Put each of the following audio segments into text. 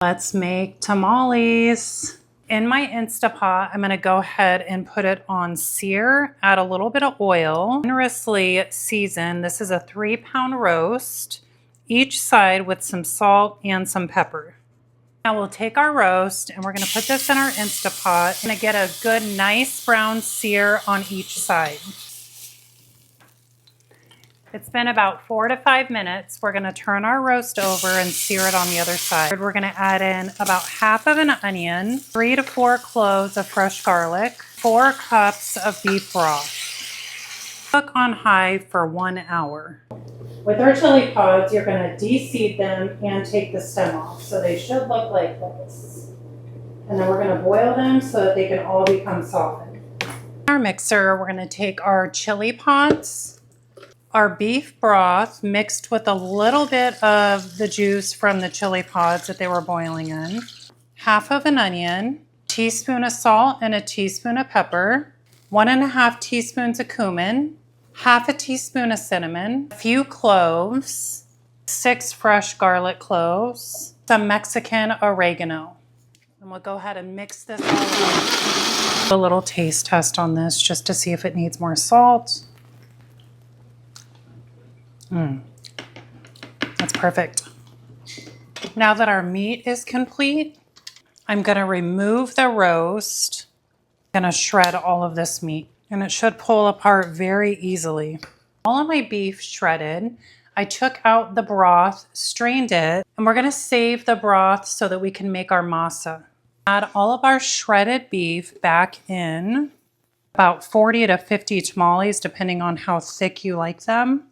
Let's make tamales. In my Instapot, I'm gonna go ahead and put it on sear, add a little bit of oil, generously season. This is a 3-pound roast, each side with some salt and some pepper. Now we'll take our roast and we're gonna put this in our Instapot. I'm gonna get a good, nice brown sear on each side. It's been about 4 to 5 minutes. We're gonna turn our roast over and sear it on the other side. We're gonna add in about half of an onion, 3 to 4 cloves of fresh garlic, 4 cups of beef broth. Cook on high for 1 hour. With our chili pods, you're gonna de-seed them and take the stem off. So they should look like this. And then we're gonna boil them so that they can all become softened. In our mixer, we're gonna take our chili pods, our beef broth mixed with a little bit of the juice from the chili pods that they were boiling in, half of an onion, teaspoon of salt and a teaspoon of pepper, 1.5 teaspoons of cumin, half a teaspoon of cinnamon, a few cloves, 6 fresh garlic cloves, some Mexican oregano. And we'll go ahead and mix this all up. A little taste test on this just to see if it needs more salt. That's perfect. Now that our meat is complete, I'm gonna remove the roast. I'm gonna shred all of this meat and it should pull apart very easily. All of my beef shredded. I took out the broth, strained it, and we're gonna save the broth so that we can make our masa. Add all of our shredded beef back in, about 40 to 50 tamales, depending on how thick you like them.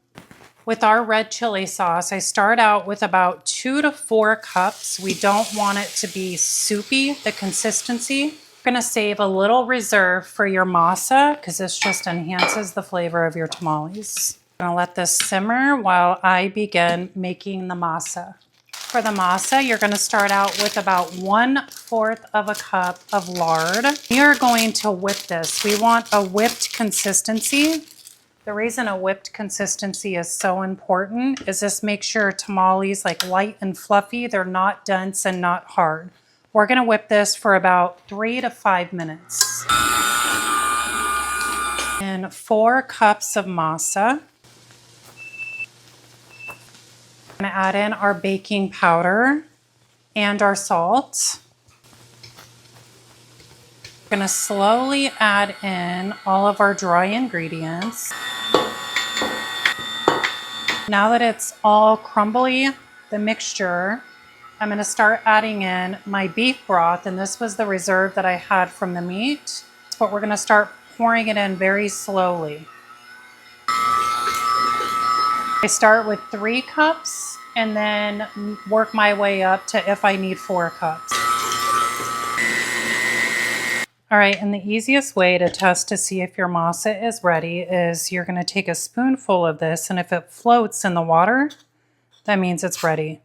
With our red chili sauce, I start out with about 2 to 4 cups. We don't want it to be soupy, the consistency. We're gonna save a little reserve for your masa because this just enhances the flavor of your tamales. I'm gonna let this simmer while I begin making the masa. For the masa, you're gonna start out with about 1/4 of a cup of lard. We are going to whip this. We want a whipped consistency. The reason a whipped consistency is so important is this makes your tamales like light and fluffy. They're not dense and not hard. We're gonna whip this for about 3 to 5 minutes. And 4 cups of masa. I'm gonna add in our baking powder and our salt. We're gonna slowly add in all of our dry ingredients. Now that it's all crumbly, the mixture, I'm gonna start adding in my beef broth, and this was the reserve that I had from the meat, but we're gonna start pouring it in very slowly. I start with 3 cups and then work my way up to if I need 4 cups. All right, and the easiest way to test to see if your masa is ready is you're gonna take a spoonful of this, and if it floats in the water, that means it's ready.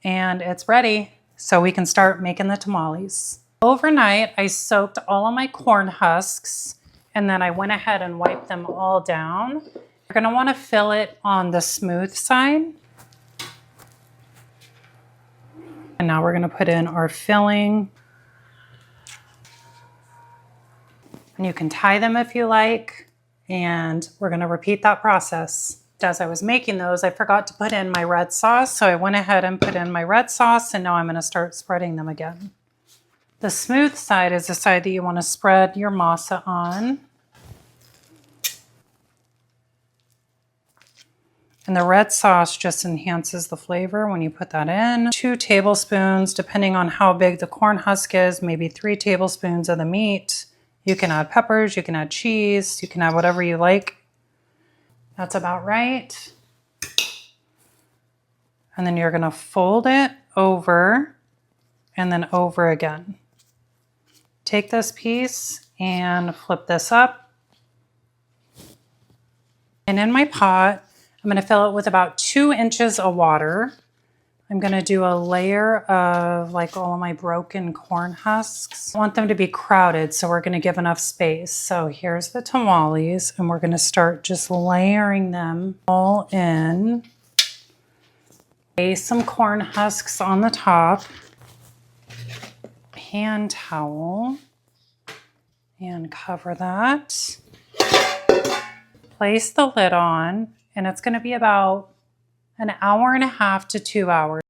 And it's ready, so we can start making the tamales. Overnight, I soaked all of my corn husks, and then I went ahead and wiped them all down. You're gonna wanna fill it on the smooth side. And now we're gonna put in our filling. And you can tie them if you like, and we're gonna repeat that process. As I was making those, I forgot to put in my red sauce, so I went ahead and put in my red sauce, and now I'm gonna start spreading them again. The smooth side is the side that you wanna spread your masa on. And the red sauce just enhances the flavor when you put that in. 2 tablespoons, depending on how big the corn husk is, maybe 3 tablespoons of the meat. You can add peppers, you can add cheese, you can add whatever you like. That's about right. And then you're gonna fold it over and then over again. Take this piece and flip this up. And in my pot, I'm gonna fill it with about 2 inches of water. I'm gonna do a layer of like all of my broken corn husks. I want them to be crowded, so we're gonna give enough space. So here's the tamales, and we're gonna start just layering them all in. Lay some corn husks on the top. Hand towel. And cover that. Place the lid on, and it's going to be about an hour and a half to 2 hours.